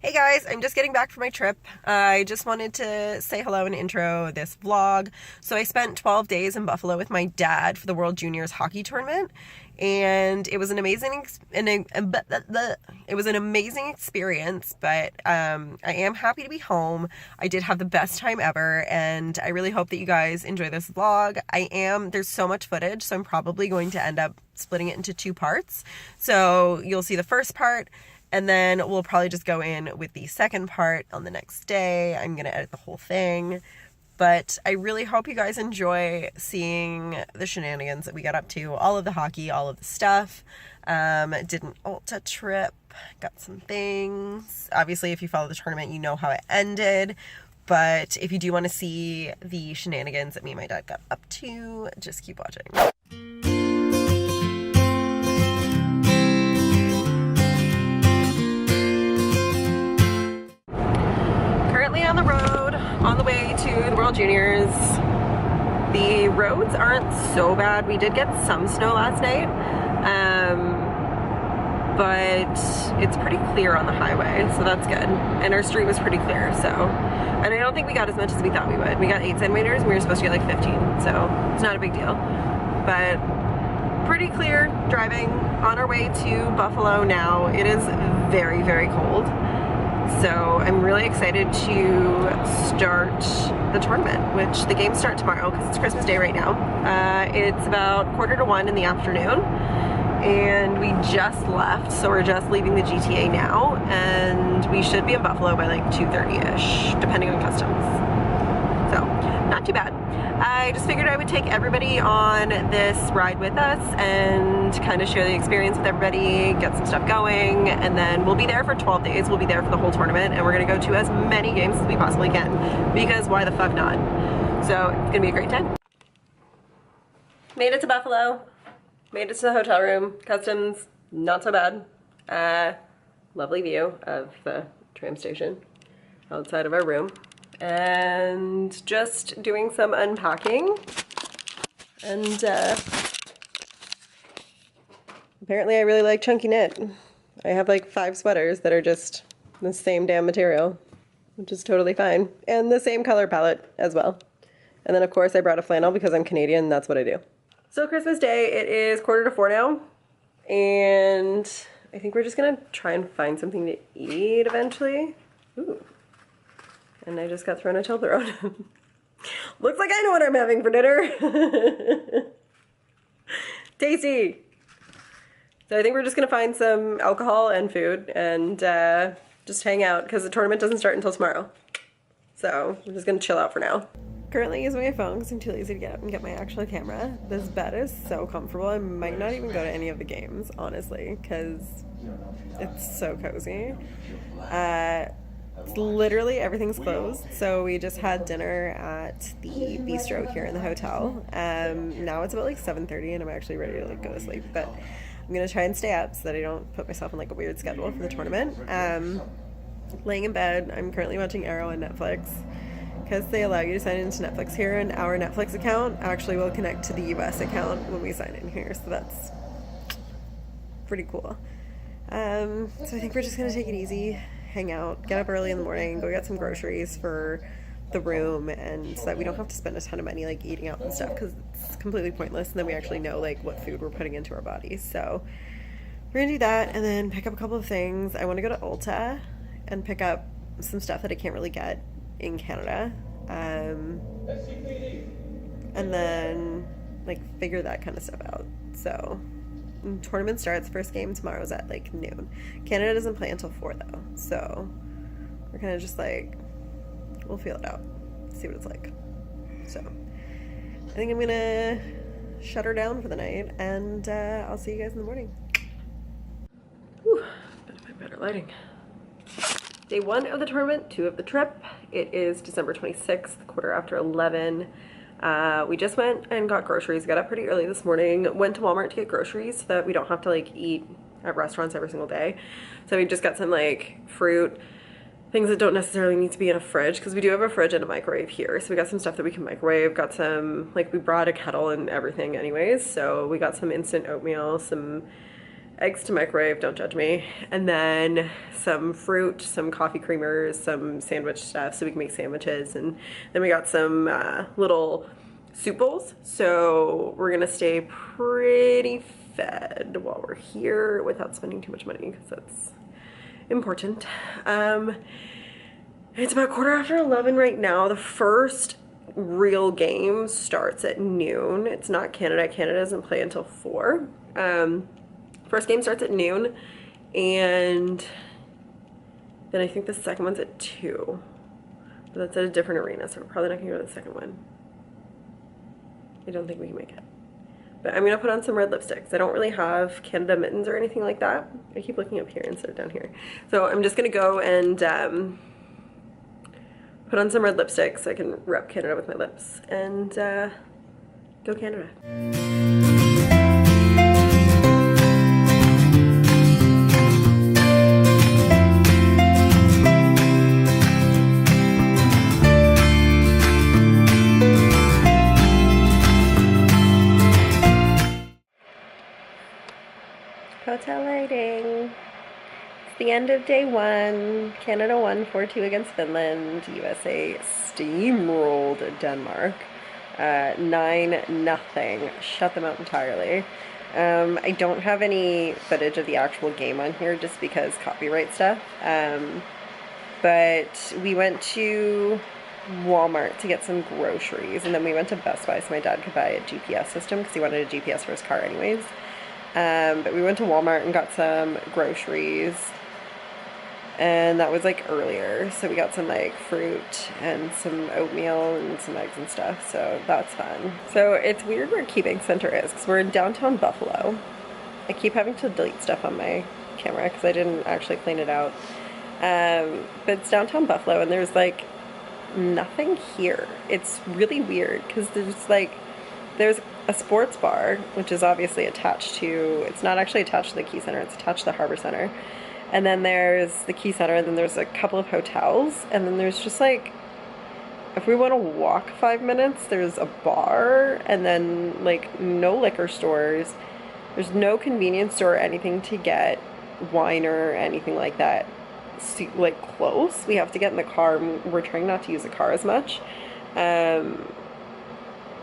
Hey guys, I'm just getting back from my trip. I just wanted to say hello and intro this vlog. So I spent 12 days in Buffalo with my dad for the World Juniors hockey tournament, and it was an amazing experience, but I am happy to be home. I did have the best time ever, and I really hope that you guys enjoy this vlog. There's so much footage, so I'm probably going to end up splitting it into two parts. So you'll see the first part, and then we'll probably just go in with the second part on the next day. I'm going to edit the whole thing. But I really hope you guys enjoy seeing the shenanigans that we got up to. All of the hockey, all of the stuff. Did an ULTA trip. Got some things. Obviously, if you follow the tournament, you know how it ended. But if you do want to see the shenanigans that me and my dad got up to, just keep watching. On the road on the way to the World Juniors. The roads aren't so bad. We did get some snow last night, but it's pretty clear on the highway, so that's good. And our street was pretty clear, so. And I don't think we got as much as we thought we would. We got 8 centimeters and we were supposed to get like 15, so it's not a big deal. But pretty clear driving on our way to Buffalo now. It is very, very cold. So I'm really excited to start the tournament, which the games start tomorrow because it's Christmas Day right now. It's about 1:45 in the afternoon, and we just left, so we're just leaving the GTA now, and we should be in Buffalo by like 2:30ish, depending on customs. So not too bad. I just figured I would take everybody on this ride with us and kind of share the experience with everybody, get some stuff going, and then we'll be there for 12 days. We'll be there for the whole tournament, and we're gonna go to as many games as we possibly can, because why the fuck not? So it's gonna be a great time. Made it to Buffalo, made it to the hotel room. Customs, not so bad. Lovely view of the tram station outside of our room. And just doing some unpacking, and apparently I really like chunky knit. I have like 5 sweaters that are just the same damn material, which is totally fine, and the same color palette as well. And then of course I brought a flannel because I'm Canadian, that's what I do. So Christmas Day, it is 3:45 now, and I think we're just gonna try and find something to eat eventually. Ooh. And I just got thrown a Toblerone. Looks like I know what I'm having for dinner. Tasty. So I think we're just gonna find some alcohol and food and just hang out because the tournament doesn't start until tomorrow. So we're just gonna chill out for now. Currently using my phone because I'm too lazy to get up and get my actual camera. This bed is so comfortable. I might not even go to any of the games, honestly, because it's so cozy. It's literally everything's closed, so we just had dinner at the bistro here in the hotel. Now it's about like 7:30 and I'm actually ready to like go to sleep, but I'm gonna try and stay up so that I don't put myself in like a weird schedule for the tournament. Laying in bed, I'm currently watching Arrow on Netflix because they allow you to sign into Netflix here, and our Netflix account actually will connect to the US account when we sign in here, so that's pretty cool. So I think we're just gonna take it easy, hang out, get up early in the morning, go get some groceries for the room, and so that we don't have to spend a ton of money like eating out and stuff, because it's completely pointless, and then we actually know like what food we're putting into our bodies. So we're gonna do that and then pick up a couple of things. I want to go to ULTA and pick up some stuff that I can't really get in Canada, and then like figure that kind of stuff out. So tournament starts, first game tomorrow's at like noon. Canada doesn't play until 4 though, so we're kind of just like, we'll feel it out, see what it's like. So I think I'm gonna shut her down for the night, and I'll see you guys in the morning. Whew, better find better lighting. Day 1 of the tournament, 2 of the trip. It is December 26th, 11:15. We just went and got groceries, got up pretty early this morning, went to Walmart to get groceries so that we don't have to like eat at restaurants every single day. So we just got some like fruit, things that don't necessarily need to be in a fridge, because we do have a fridge and a microwave here. So we got some stuff that we can microwave, got some, like we brought a kettle and everything anyways. So we got some instant oatmeal, some eggs to microwave, don't judge me, and then some fruit, some coffee creamers, some sandwich stuff so we can make sandwiches, and then we got some little soup bowls, so we're gonna stay pretty fed while we're here without spending too much money because that's important. It's about 11:15 right now. The first real game starts at noon. It's not Canada. Canada doesn't play until 4. First game starts at noon, and then I think the second one's at 2. But that's at a different arena, so we're probably not gonna go to the second one. I don't think we can make it. But I'm gonna put on some red lipsticks. I don't really have Canada mittens or anything like that. I keep looking up here instead of down here. So I'm just gonna go and put on some red lipstick so I can rep Canada with my lips and go Canada. Hotel lighting. It's the end of day 1. Canada won 4-2 against Finland. USA steamrolled Denmark. 9-0. Shut them out entirely. I don't have any footage of the actual game on here just because copyright stuff. But we went to Walmart to get some groceries, and then we went to Best Buy so my dad could buy a GPS system because he wanted a GPS for his car anyways. But we went to Walmart and got some groceries, and that was like earlier, so we got some like fruit and some oatmeal and some eggs and stuff, so that's fun. So it's weird where Keeping Center is because we're in downtown Buffalo. I keep having to delete stuff on my camera because I didn't actually clean it out, but it's downtown Buffalo and there's like nothing here. It's really weird because there's a sports bar, which is obviously attached to, it's not actually attached to the Key Center, it's attached to the Harbor Center. And then there's the Key Center, and then there's a couple of hotels, and then there's just like, if we want to walk 5 minutes, there's a bar, and then like no liquor stores. There's no convenience store or anything to get wine or anything like that, like close. We have to get in the car. We're trying not to use the car as much.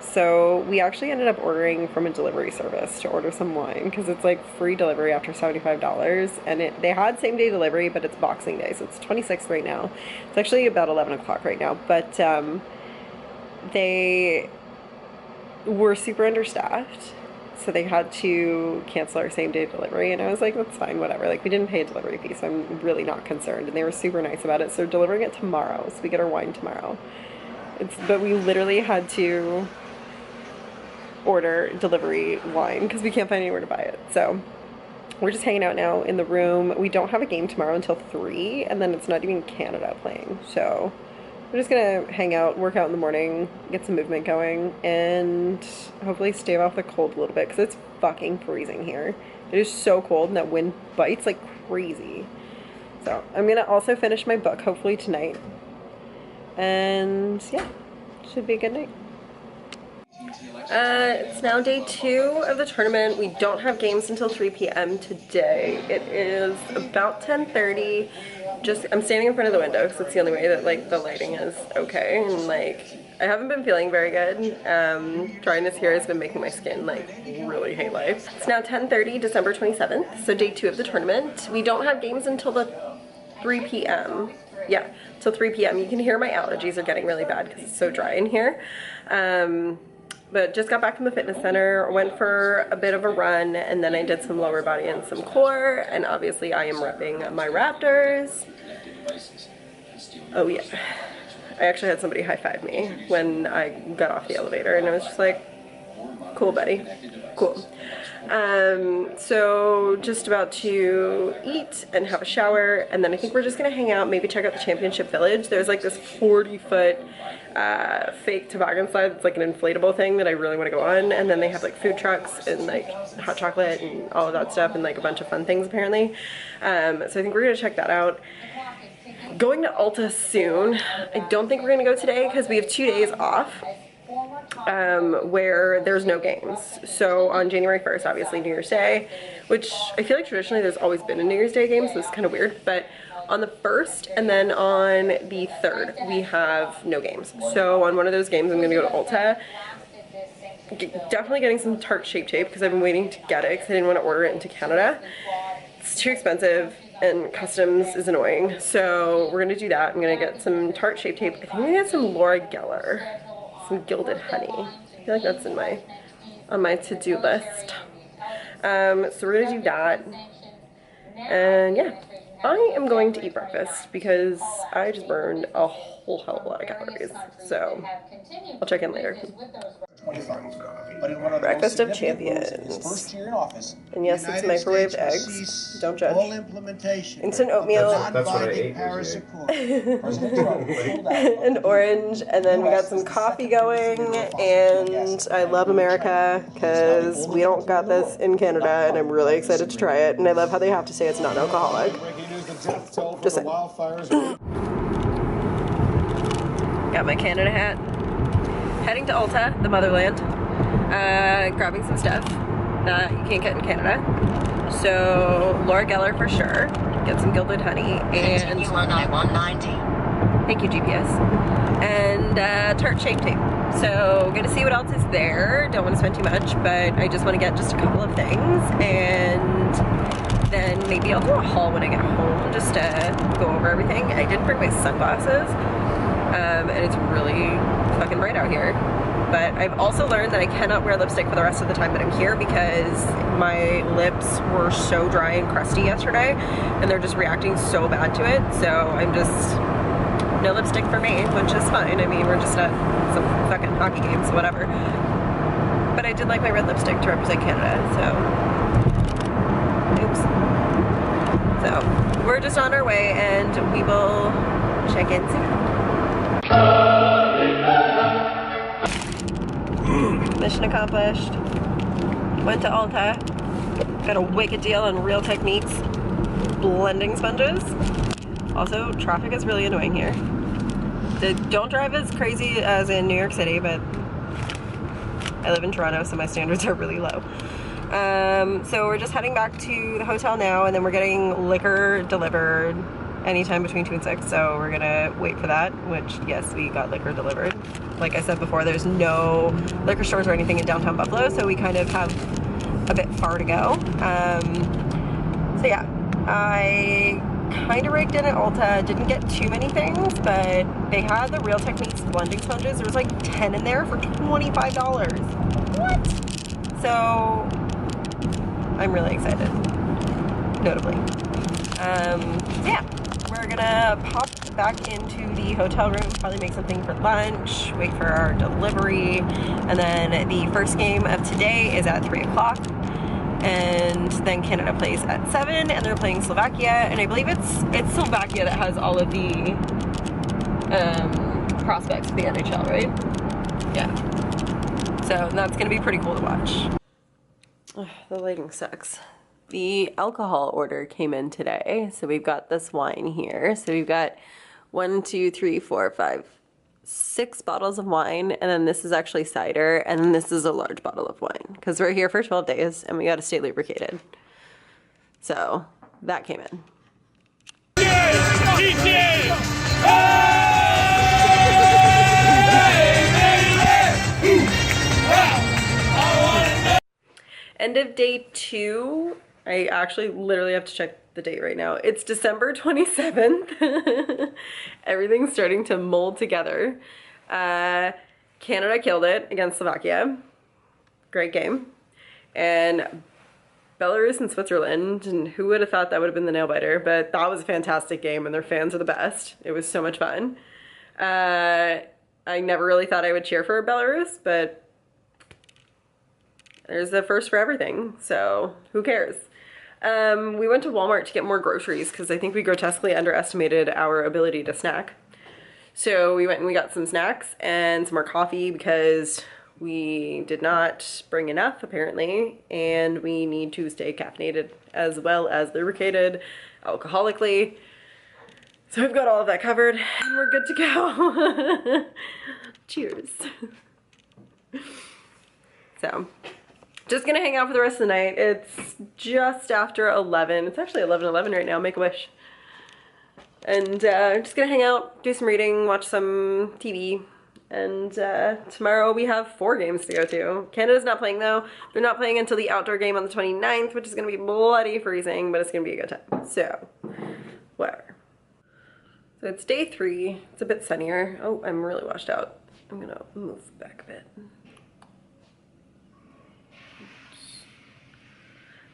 So we actually ended up ordering from a delivery service to order some wine because it's like free delivery after $75, and they had same day delivery, but it's Boxing Day, so it's 26th right now. It's actually about 11 o'clock right now, but they were super understaffed, so they had to cancel our same day delivery, and I was like, that's fine, whatever. Like, we didn't pay a delivery fee, so I'm really not concerned, and they were super nice about it. So they're delivering it tomorrow, so we get our wine tomorrow. But we literally had to order delivery wine because we can't find anywhere to buy it. So we're just hanging out now in the room. We don't have a game tomorrow until 3, and then it's not even Canada playing. So we're just gonna hang out, work out in the morning, get some movement going, and hopefully stave off the cold a little bit because it's fucking freezing here. It is so cold, and that wind bites like crazy. So I'm gonna also finish my book hopefully tonight, and yeah, should be a good night. It's now day 2 of the tournament. We don't have games until 3 p.m. today. It is about 10:30. I'm standing in front of the window because it's the only way that like the lighting is okay, and like I haven't been feeling very good. Dryness here has been making my skin like really hate life. It's now 10:30, December 27th, so day 2 of the tournament. We don't have games until the 3 p.m. Yeah, till 3 p.m. You can hear my allergies are getting really bad because it's so dry in here. But just got back from the fitness center, went for a bit of a run, and then I did some lower body and some core, and obviously I am repping my Raptors. Oh yeah. I actually had somebody high-five me when I got off the elevator, and I was just like, cool buddy, cool. So just about to eat and have a shower, and then I think we're just gonna hang out, maybe check out the Championship Village. There's like this 40-foot fake toboggan slide. It's like an inflatable thing that I really want to go on, and then they have like food trucks and like hot chocolate and all of that stuff, and like a bunch of fun things apparently. So I think we're gonna check that out. Going to ULTA soon. I don't think we're gonna go today because we have 2 days off. where there's no games. So on January 1st, obviously New Year's Day, which I feel like traditionally there's always been a New Year's Day game, so it's kind of weird, but on the 1st and then on the 3rd, we have no games. So on one of those games, I'm gonna go to ULTA. Definitely getting some tart shape tape because I've been waiting to get it because I didn't want to order it into Canada. It's too expensive and customs is annoying. So we're gonna do that. I'm gonna get some tart shape tape. I think I'm gonna get some Laura Geller, some gilded honey. I feel like that's in on my to-do list. So we're gonna do that. And yeah, I am going to eat breakfast because I just burned a whole hell of a lot of calories. So I'll check in later. Breakfast of champions. And yes, it's microwaved eggs. Don't judge. Instant oatmeal. That's what I ate. And orange. And then we got some coffee going. And I love America because we don't got this in Canada. And I'm really excited to try it. And I love how they have to say it's non-alcoholic. Just saying. Got my Canada hat. Heading to ULTA, the motherland, grabbing some stuff that you can't get in Canada. So Laura Geller for sure. Get some gilded honey and continue on I-190. Thank you, GPS. And tart shape tape. So gonna see what else is there. Don't want to spend too much, but I just want to get just a couple of things, and then maybe I'll do a haul when I get home just to go over everything. I did bring my sunglasses. And it's really fucking bright out here. But I've also learned that I cannot wear lipstick for the rest of the time that I'm here because my lips were so dry and crusty yesterday and they're just reacting so bad to it. So I'm just, no lipstick for me, which is fine. I mean, we're just at some fucking hockey games, whatever. But I did like my red lipstick to represent Canada, so. Oops. So, we're just on our way and we will check in soon. Mission accomplished. Went to ULTA. Got a wicked deal on Real Techniques blending sponges. Also, traffic is really annoying here. They don't drive as crazy as in New York City, but I live in Toronto, so my standards are really low. So we're just heading back to the hotel now, and then we're getting liquor delivered anytime between 2 and 6, so we're gonna wait for that, which, yes, we got liquor delivered. Like I said before, there's no liquor stores or anything in downtown Buffalo, so we kind of have a bit far to go. So yeah, I kind of raked in at ULTA, didn't get too many things, but they had the Real Techniques blending sponges. There was like 10 in there for $25. What? So I'm really excited, notably. So yeah, we're gonna pop back into the hotel room, probably make something for lunch, wait for our delivery, and then the first game of today is at 3 o'clock, and then Canada plays at 7, and they're playing Slovakia, and I believe it's Slovakia that has all of the prospects for the NHL, right? Yeah. So that's gonna be pretty cool to watch. Ugh, the lighting sucks. The alcohol order came in today, so we've got this wine here. So we've got 1, 2, 3, 4, 5, 6 bottles of wine, and then this is actually cider, and then this is a large bottle of wine because we're here for 12 days and we got to stay lubricated. So that came in. End of day 2. I actually literally have to check the date right now. It's December 27th. Everything's starting to mold together. Canada killed it against Slovakia. Great game. And Belarus and Switzerland, and who would have thought that would have been the nail biter, but that was a fantastic game and their fans are the best. It was so much fun. I never really thought I would cheer for Belarus, but there's a first for everything, so who cares? We went to Walmart to get more groceries because I think we grotesquely underestimated our ability to snack. So we went and we got some snacks and some more coffee because we did not bring enough apparently, and we need to stay caffeinated as well as lubricated alcoholically. So we've got all of that covered and we're good to go. Cheers. So just gonna hang out for the rest of the night. It's just after 11. It's actually 11:11 right now, make a wish. And I'm just gonna hang out, do some reading, watch some TV. And tomorrow we have 4 games to go to. Canada's not playing though. They're not playing until the outdoor game on the 29th, which is gonna be bloody freezing, but it's gonna be a good time. So, whatever. So it's day 3. It's a bit sunnier. Oh, I'm really washed out. I'm gonna move back a bit.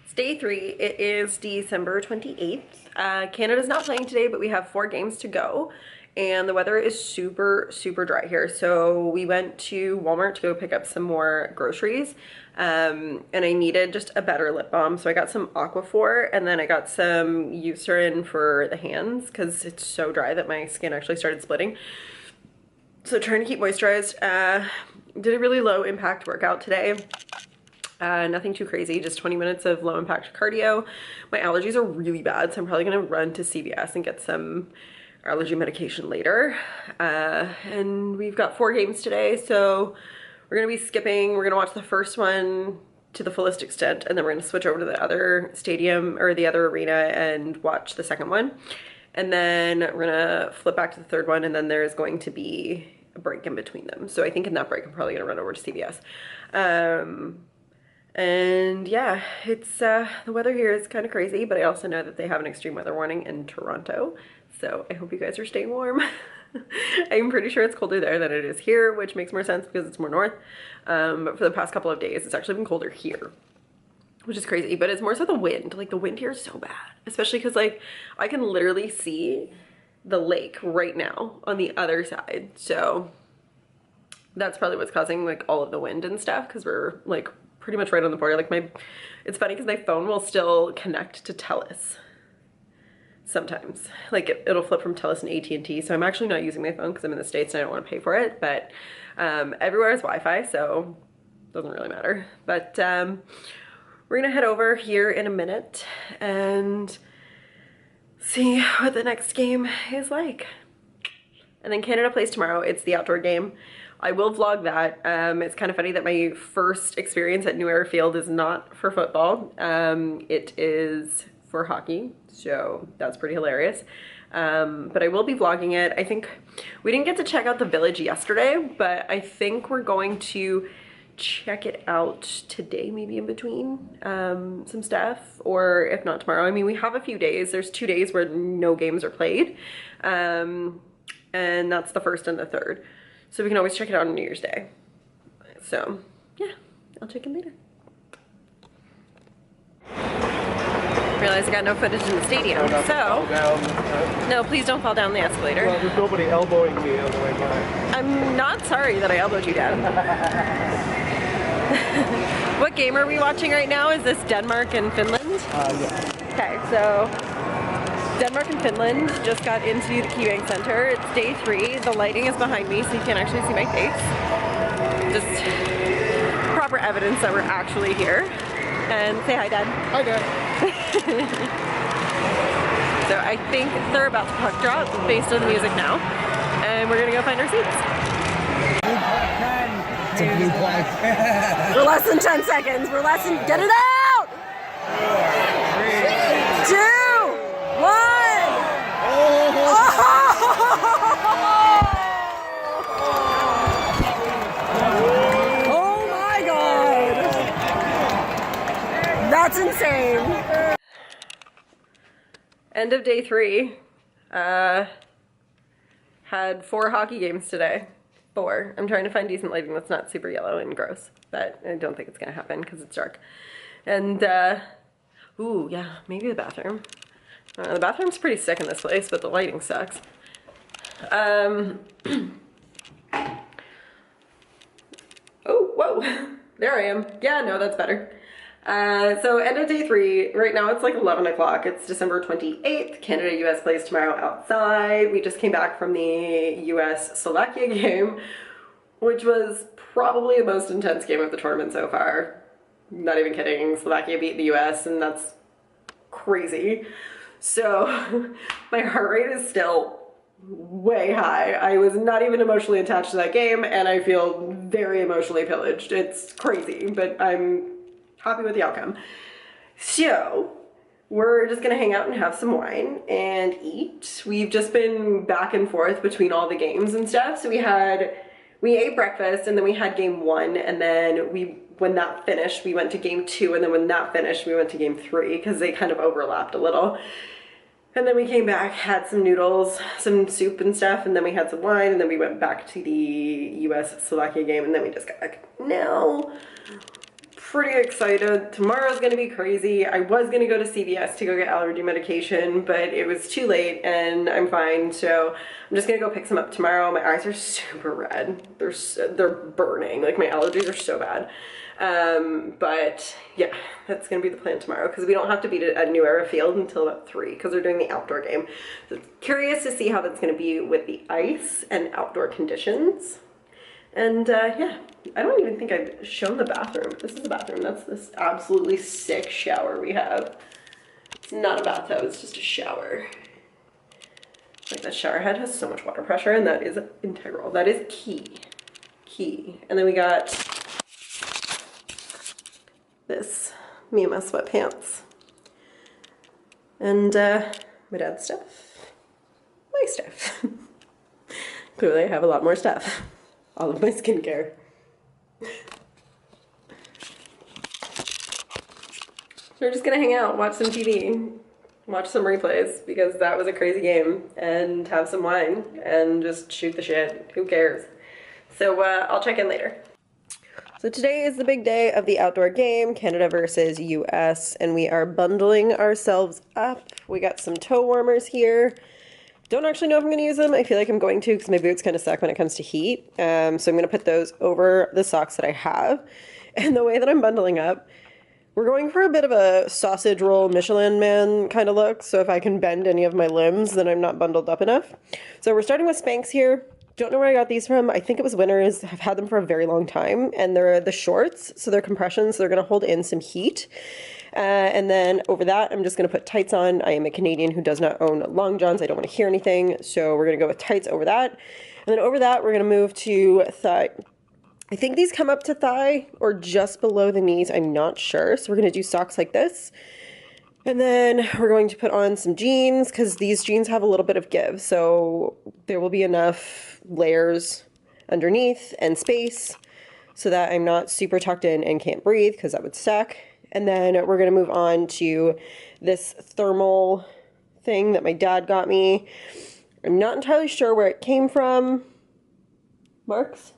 It's day 3. It is December 28th. Canada's not playing today, but we have 4 games to go. And the weather is super, super dry here. So we went to Walmart to go pick up some more groceries. And I needed just a better lip balm. So I got some Aquaphor, and then I got some Eucerin for the hands because it's so dry that my skin actually started splitting. So trying to keep moisturized. Did a really low impact workout today. Nothing too crazy, just 20 minutes of low impact cardio. My allergies are really bad, so I'm probably gonna run to CVS and get some allergy medication later. And we've got 4 games today, so we're gonna be skipping. We're gonna watch the first one to the fullest extent, and then we're gonna switch over to the other stadium or the other arena and watch the second one. And then we're gonna flip back to the third one, and then there's going to be a break in between them. So I think in that break, I'm probably gonna run over to CVS. And yeah, it's the weather here is kind of crazy, but I also know that they have an extreme weather warning in Toronto. So I hope you guys are staying warm. I'm pretty sure it's colder there than it is here, which makes more sense because it's more north. But for the past couple of days, it's actually been colder here, which is crazy. But it's more so the wind. Like the wind here is so bad, especially because like I can literally see the lake right now on the other side. So that's probably what's causing like all of the wind and stuff, because we're like pretty much right on the border. Like it's funny because my phone will still connect to TELUS sometimes. Like it'll flip from TELUS and AT&T. So I'm actually not using my phone because I'm in the States and I don't want to pay for it. But everywhere is Wi-Fi, so it doesn't really matter. But we're gonna head over here in a minute and see what the next game is like. And then Canada plays tomorrow. It's the outdoor game. I will vlog that. It's kind of funny that my first experience at New Era Field is not for football. It is for hockey, so that's pretty hilarious. But I will be vlogging it. I think we didn't get to check out the village yesterday, but I think we're going to check it out today, maybe in between some stuff, or if not tomorrow. I mean, we have a few days. There's 2 days where no games are played, and that's the 1st and the 3rd. So we can always check it out on New Year's Day. So yeah, I'll check in later. Realize I got no footage in the stadium, so no, please don't fall down the escalator. Well, there's nobody elbowing me on the way by. I'm not sorry that I elbowed you down. What game are we watching right now? Is this Denmark and Finland? Yeah. Okay, so Denmark and Finland just got into the KeyBank Center. It's day 3. The lighting is behind me, so you can't actually see my face. Just proper evidence that we're actually here. And say hi, Dad. Hi, Dad. So I think they're about to puck drop based on the music now. And we're gonna go find our seats. It's a blue flag. We're less than 10 seconds. We're less than, get it out! 2, 1! Oh my God! That's insane. End of day 3. Had 4 hockey games today. 4. I'm trying to find decent lighting that's not super yellow and gross, but I don't think it's gonna happen because it's dark. And ooh, yeah, maybe the bathroom. The bathroom's pretty sick in this place, but the lighting sucks. Oh, whoa, there I am. Yeah, no, that's better. So end of day 3, right now it's like 11 o'clock. It's December 28th. Canada-US plays tomorrow outside. We just came back from the US-Slovakia game, which was probably the most intense game of the tournament so far. Not even kidding. Slovakia beat the US, and that's crazy. So my heart rate is still way high. I was not even emotionally attached to that game, and I feel very emotionally pillaged. It's crazy, but I'm happy with the outcome. So, we're just gonna hang out and have some wine and eat. We've just been back and forth between all the games and stuff. So we ate breakfast, and then we had game 1, and then when that finished, we went to game 2, and then when that finished, we went to game 3, because they kind of overlapped a little. And then we came back, had some noodles, some soup and stuff, and then we had some wine, and then we went back to the US-Slovakia game, and then we just got back. Now, pretty excited. Tomorrow's gonna be crazy. I was gonna go to CVS to go get allergy medication, but it was too late and I'm fine, so I'm just gonna go pick some up tomorrow. My eyes are super red. They're burning. Like, my allergies are so bad. But yeah, that's gonna be the plan tomorrow, because we don't have to be at New Era Field until about 3, because they're doing the outdoor game. So curious to see how that's gonna be with the ice and outdoor conditions. And yeah, I don't even think I've shown the bathroom. This is the bathroom. That's this absolutely sick shower we have. It's not a bathtub, it's just a shower. Like, that shower head has so much water pressure, and that is integral. That is key. And then we got this, me and my sweatpants. And my dad's stuff, my stuff. Clearly I have a lot more stuff. All of my skincare. So we're just gonna hang out, watch some TV, watch some replays, because that was a crazy game, and have some wine, and just shoot the shit. Who cares? So I'll check in later. So today is the big day of the outdoor game, Canada versus US, and we are bundling ourselves up. We got some toe warmers here. Don't actually know if I'm going to use them. I feel like I'm going to, because my boots kind of suck when it comes to heat. So I'm going to put those over the socks that I have. And the way that I'm bundling up, we're going for a bit of a sausage roll Michelin man kind of look. So if I can bend any of my limbs, then I'm not bundled up enough. So we're starting with Spanx here. Don't know where I got these from. I think it was Winners. I've had them for a very long time. And they're the shorts, so they're compression, so they're going to hold in some heat. And then over that, I'm just going to put tights on. I am a Canadian who does not own long johns. I don't want to hear anything, so we're going to go with tights over that. And then over that, we're going to move to thigh. I think these come up to thigh or just below the knees. I'm not sure. So we're going to do socks like this. And then we're going to put on some jeans, because these jeans have a little bit of give. So there will be enough layers underneath and space so that I'm not super tucked in and can't breathe, because that would suck. And then we're going to move on to this thermal thing that my dad got me. I'm not entirely sure where it came from. Marks?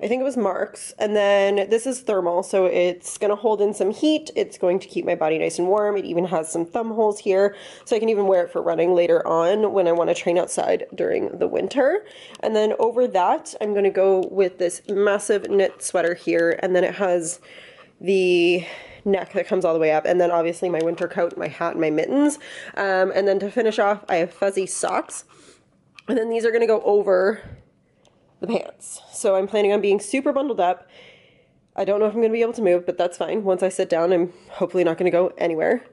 I think it was Marks. And then this is thermal, so it's going to hold in some heat. It's going to keep my body nice and warm. It even has some thumb holes here, so I can even wear it for running later on when I want to train outside during the winter. And then over that, I'm going to go with this massive knit sweater here, and then it has the neck that comes all the way up, and then obviously my winter coat, my hat, and my mittens. And then to finish off, I have fuzzy socks, and then these are going to go over the pants. So I'm planning on being super bundled up. I don't know if I'm going to be able to move, but that's fine. Once I sit down, I'm hopefully not going to go anywhere.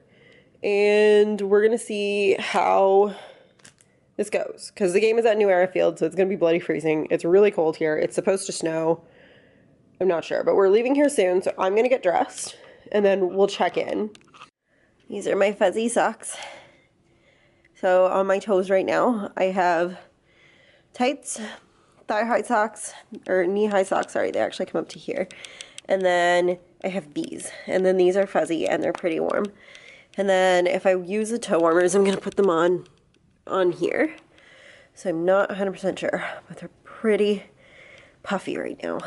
And we're going to see how this goes, because the game is at New Era Field, so it's going to be bloody freezing. It's really cold here. It's supposed to snow. I'm not sure, but we're leaving here soon, so I'm going to get dressed, and then we'll check in. These are my fuzzy socks. So on my toes right now, I have tights, thigh-high socks, or knee-high socks, sorry, they actually come up to here. And then I have these, and then these are fuzzy, and they're pretty warm. And then if I use the toe warmers, I'm going to put them on here. So I'm not 100% sure, but they're pretty puffy right now.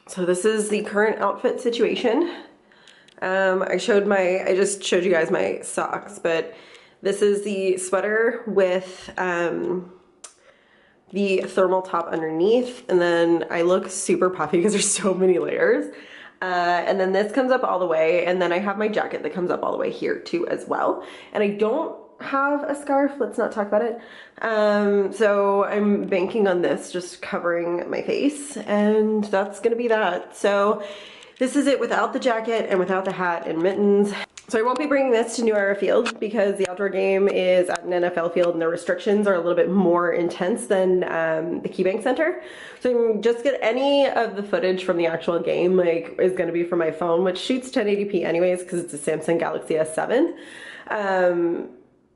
So this is the current outfit situation. I just showed you guys my socks, but this is the sweater with the thermal top underneath, and then I look super puffy because there's so many layers. And then this comes up all the way, and then I have my jacket that comes up all the way here too as well. And I don't have a scarf, let's not talk about it. So I'm banking on this just covering my face, and that's gonna be that. So this is it without the jacket and without the hat and mittens. So I won't be bringing this to New Era Field because the outdoor game is at an NFL field and the restrictions are a little bit more intense than the KeyBank Center. So I'm just get any of the footage from the actual game like is going to be from my phone, which shoots 1080p anyways because it's a Samsung Galaxy S7.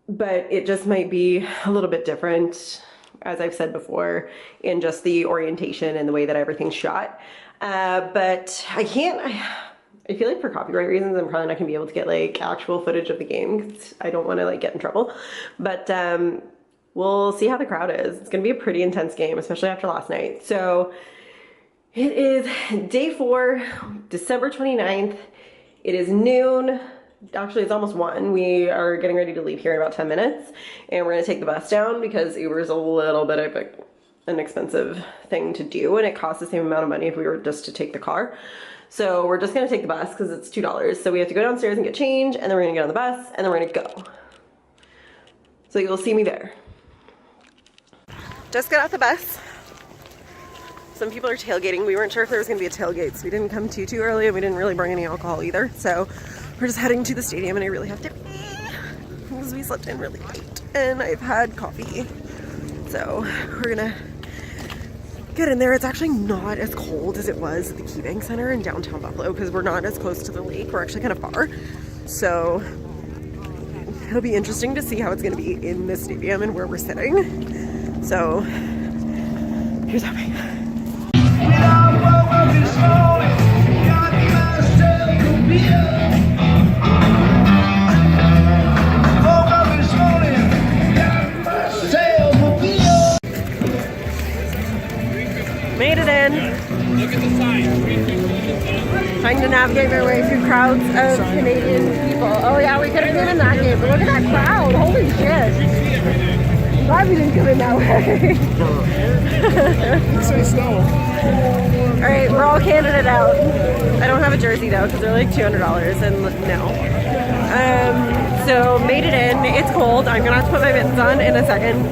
But it just might be a little bit different, as I've said before, in just the orientation and the way that everything's shot. But I feel like for copyright reasons, I'm probably not gonna be able to get like actual footage of the game 'cause I don't want to like get in trouble. But we'll see how the crowd is. It's gonna be a pretty intense game, especially after last night. So it is day 4, December 29th. It is noon. Actually, it's almost 1. We are getting ready to leave here in about 10 minutes, and we're gonna take the bus down because Uber is a little bit of an expensive thing to do, and it costs the same amount of money if we were just to take the car. So we're just gonna take the bus because it's $2. So we have to go downstairs and get change, and then we're gonna get on the bus, and then we're gonna go. So you'll see me there. Just got off the bus. Some people are tailgating. We weren't sure if there was gonna be a tailgate, so we didn't come too early, and we didn't really bring any alcohol either. So we're just heading to the stadium, and I really have to pee because we slept in really late, and I've had coffee. So we're gonna get in there. It's actually not as cold as it was at the KeyBank Center in downtown Buffalo because we're not as close to the lake. We're actually kind of far. So it'll be interesting to see how it's going to be in the stadium and where we're sitting. So here's hoping. Made it in. Look at the sign. Trying to navigate my way through crowds of Canadian people. Oh yeah, we could have been in that game, but look at that crowd. Holy shit. I'm glad we didn't come in that way. Say snow. Alright, we're all candidate out. I don't have a jersey though, because they're like $200 and no. So made it in. It's cold. I'm gonna have to put my mittens on in a second.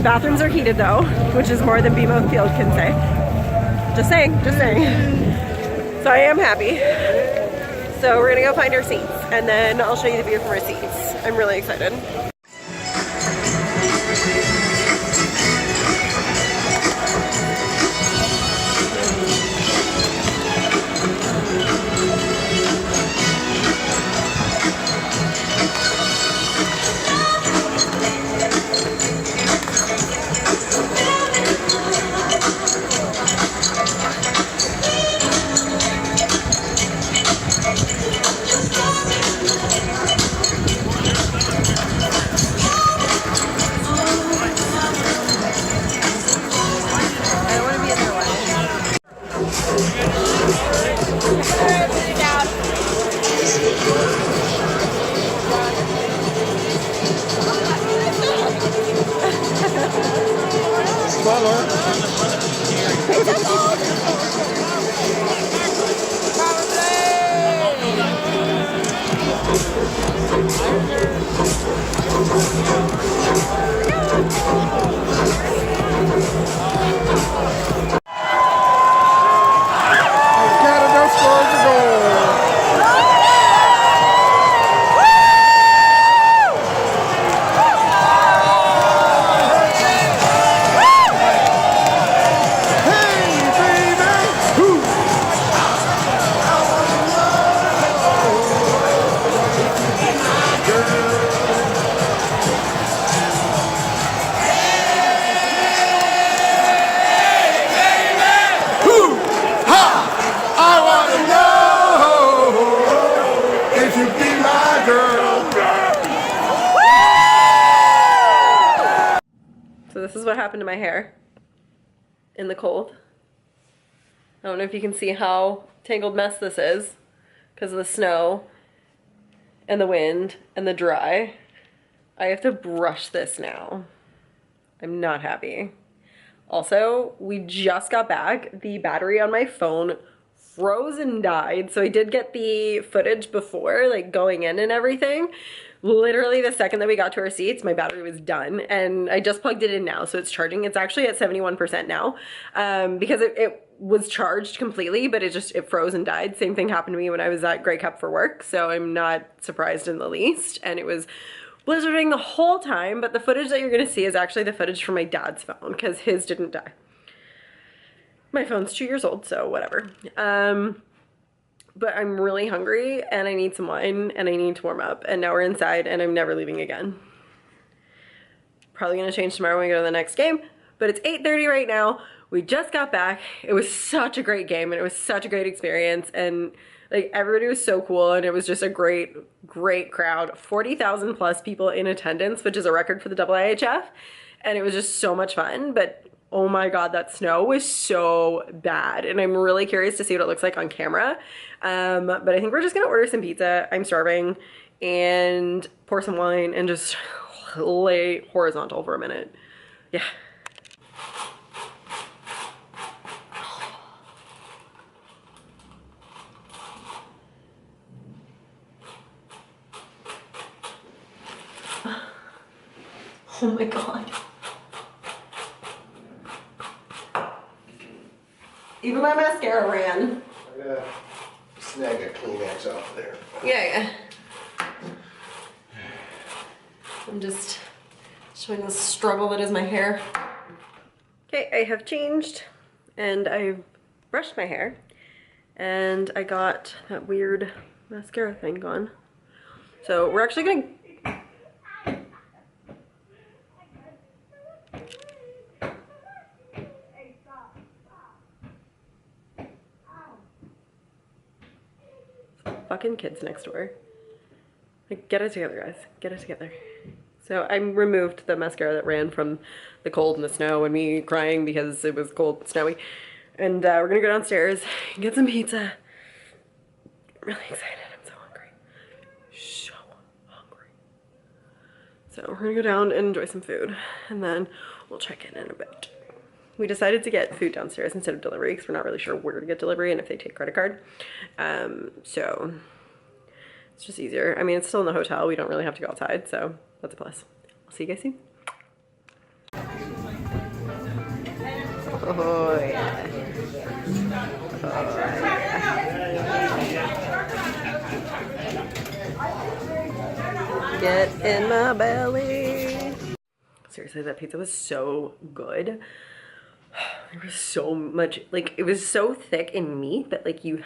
Bathrooms are heated though, which is more than BMO Field can say. Just saying, just saying. So I am happy. So we're gonna go find our seats and then I'll show you the view from our seats. I'm really excited. So this is what happened to my hair in the cold. I don't know if you can see how tangled mess this is because of the snow and the wind and the dry. I have to brush this now. I'm not happy. Also, we just got back. The battery on my phone froze and died. So I did get the footage before, like going in and everything, literally the second that we got to our seats, my battery was done, and I just plugged it in now, so it's charging. It's actually at 71% now, because it was charged completely, but it froze and died. Same thing happened to me when I was at Grey Cup for work, so I'm not surprised in the least. And it was blizzarding the whole time, but the footage that you're gonna see is actually the footage from my dad's phone, because his didn't die. My phone's 2 years old, so whatever. But I'm really hungry and I need some wine and I need to warm up, and now we're inside and I'm never leaving again. Probably gonna change tomorrow when we go to the next game, but it's 8:30 right now. We just got back. It was such a great game and it was such a great experience, and like everybody was so cool, and it was just a great crowd. 40,000 plus people in attendance, which is a record for the IIHF, and it was just so much fun. But oh my god, that snow was so bad, and I'm really curious to see what it looks like on camera. But I think we're just gonna order some pizza. I'm starving, and pour some wine and just lay horizontal for a minute. Yeah. Oh my god. Even my mascara ran. I'm gonna snag a Kleenex off there. Yeah. I'm just showing the struggle that is my hair. Okay, I have changed and I brushed my hair and I got that weird mascara thing gone. So we're actually gonna fucking kids next door. Like, get it together, guys. Get it together. So I removed the mascara that ran from the cold and the snow and me crying because it was cold and snowy. And we're gonna go downstairs and get some pizza. I'm really excited. I'm so hungry. So hungry. So we're gonna go down and enjoy some food, and then we'll check in a bit. We decided to get food downstairs instead of delivery because we're not really sure where to get delivery and if they take credit card. So it's just easier. I mean, it's still in the hotel. We don't really have to go outside, so that's a plus. I'll see you guys soon. Oh yeah. Oh yeah. Get in my belly. Seriously, that pizza was so good. There was so much, like, it was so thick in meat that, like, you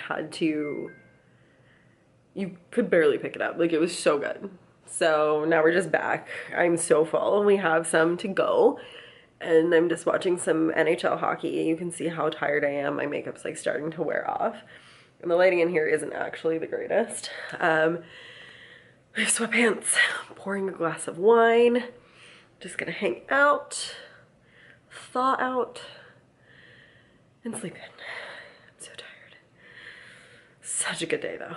could barely pick it up. Like, it was so good. So now we're just back. I'm so full. We have some to go, and I'm just watching some NHL hockey. You can see how tired I am. My makeup's, like, starting to wear off, and the lighting in here isn't actually the greatest. I have sweatpants, pouring a glass of wine, just gonna hang out, thaw out, and sleep in. I'm so tired. Such a good day though.